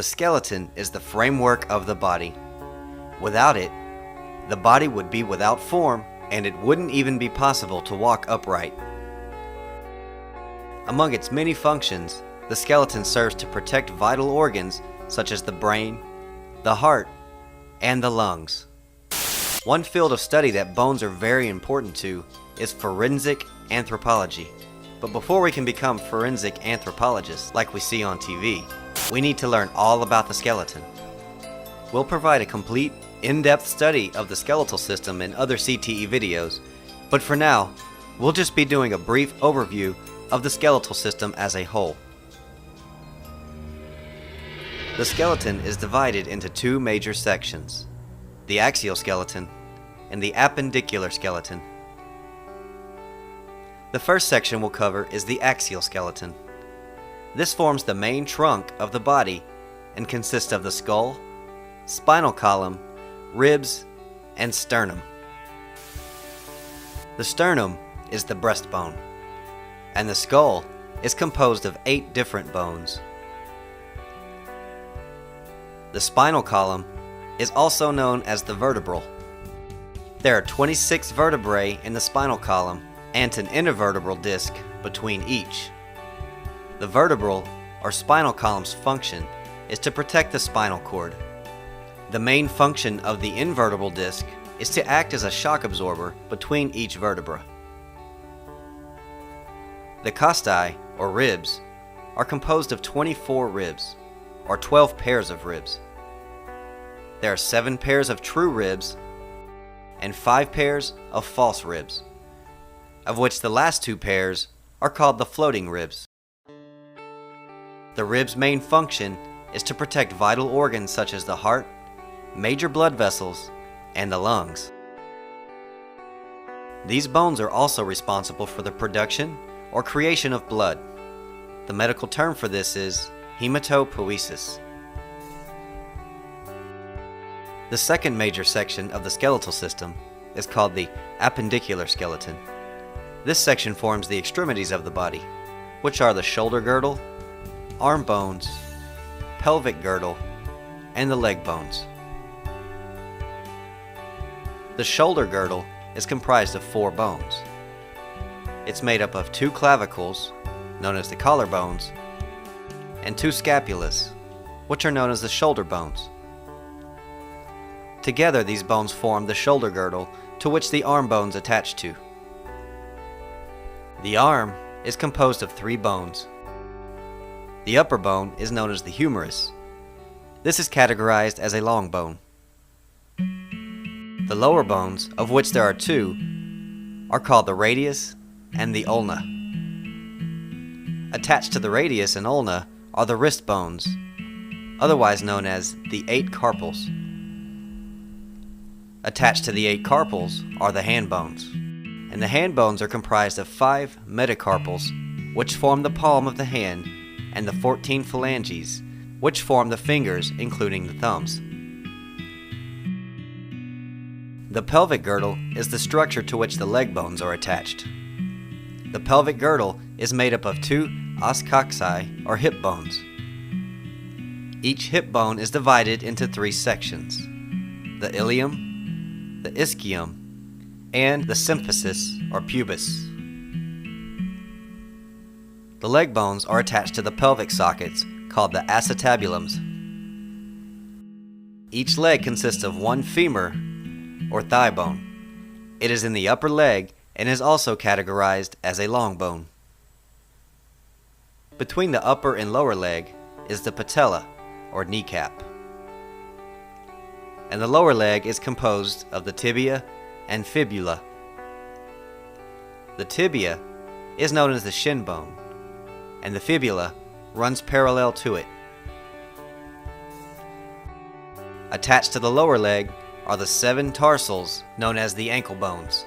The skeleton is the framework of the body. Without it, the body would be without form, and it wouldn't even be possible to walk upright. Among its many functions, the skeleton serves to protect vital organs such as the brain, the heart, and the lungs. One field of study that bones are very important to is forensic anthropology. But before we can become forensic anthropologists like we see on TV, we need to learn all about the skeleton. We'll provide a complete, in-depth study of the skeletal system in other CTE videos, but for now, we'll just be doing a brief overview of the skeletal system as a whole. The skeleton is divided into two major sections, the axial skeleton and the appendicular skeleton. The first section we'll cover is the axial skeleton. This forms the main trunk of the body and consists of the skull, spinal column, ribs, and sternum. The sternum is the breastbone, and the skull is composed of 8 different bones. The spinal column is also known as the vertebral. There are 26 vertebrae in the spinal column and an intervertebral disc between each. The vertebral or spinal column's function is to protect the spinal cord. The main function of the invertebral disc is to act as a shock absorber between each vertebra. The costae, or ribs, are composed of 24 ribs, or 12 pairs of ribs. There are 7 pairs of true ribs and 5 pairs of false ribs, of which the last 2 pairs are called the floating ribs. The rib's main function is to protect vital organs such as the heart, major blood vessels, and the lungs. These bones are also responsible for the production or creation of blood. The medical term for this is hematopoiesis. The second major section of the skeletal system is called the appendicular skeleton. This section forms the extremities of the body, which are the shoulder girdle, arm bones, pelvic girdle, and the leg bones. The shoulder girdle is comprised of 4 bones. It's made up of 2 clavicles, known as the collarbones, and 2 scapulas, which are known as the shoulder bones. Together, these bones form the shoulder girdle to which the arm bones attach to. The arm is composed of 3 bones. The upper bone is known as the humerus. This is categorized as a long bone. The lower bones, of which there are 2, are called the radius and the ulna. Attached to the radius and ulna are the wrist bones, otherwise known as the 8 carpals. Attached to the 8 carpals are the hand bones, and the hand bones are comprised of 5 metacarpals, which form the palm of the hand, and the 14 phalanges, which form the fingers, including the thumbs. The pelvic girdle is the structure to which the leg bones are attached. The pelvic girdle is made up of 2 os coxae, or hip bones. Each hip bone is divided into 3 sections: the ilium, the ischium, and the symphysis, or pubis. The leg bones are attached to the pelvic sockets, called the acetabulums. Each leg consists of 1 femur, or thigh bone. It is in the upper leg and is also categorized as a long bone. Between the upper and lower leg is the patella, or kneecap. And the lower leg is composed of the tibia and fibula. The tibia is known as the shin bone, and the fibula runs parallel to it. Attached to the lower leg are the 7 tarsals known as the ankle bones.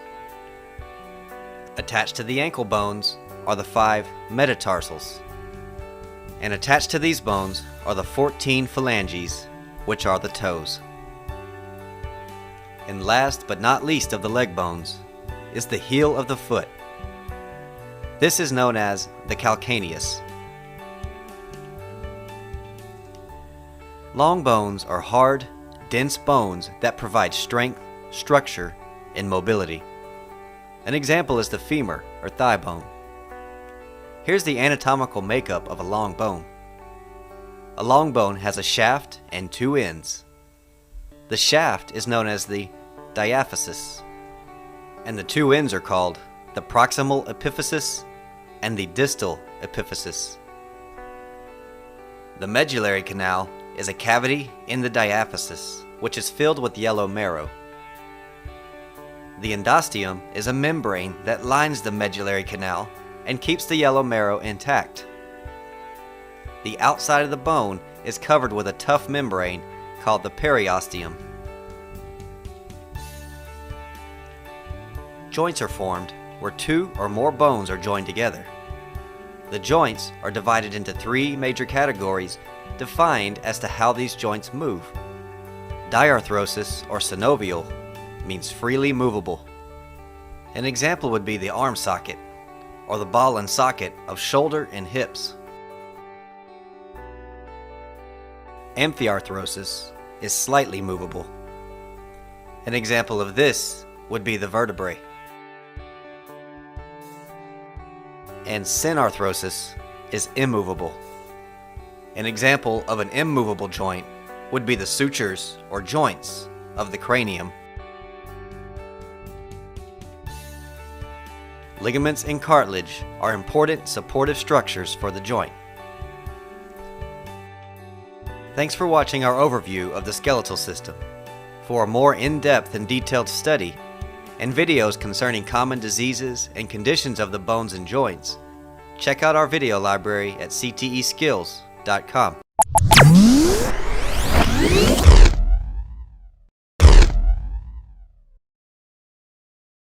Attached to the ankle bones are the 5 metatarsals. And attached to these bones are the 14 phalanges, which are the toes. And last but not least of the leg bones is the heel of the foot. This is known as the calcaneus. Long bones are hard, dense bones that provide strength, structure, and mobility. An example is the femur or thigh bone. Here's the anatomical makeup of a long bone. A long bone has a shaft and two ends. The shaft is known as the diaphysis, and the two ends are called the proximal epiphysis and the distal epiphysis. The medullary canal is a cavity in the diaphysis, which is filled with yellow marrow. The endosteum is a membrane that lines the medullary canal and keeps the yellow marrow intact. The outside of the bone is covered with a tough membrane called the periosteum. Joints are formed where two or more bones are joined together. The joints are divided into three major categories defined as to how these joints move. Diarthrosis or synovial means freely movable. An example would be the arm socket or the ball and socket of shoulder and hips. Amphiarthrosis is slightly movable. An example of this would be the vertebrae. And synarthrosis is immovable. An example of an immovable joint would be the sutures or joints of the cranium. Ligaments and cartilage are important supportive structures for the joint. Thanks for watching our overview of the skeletal system. For a more in-depth and detailed study, and videos concerning common diseases and conditions of the bones and joints, check out our video library at cteskills.com.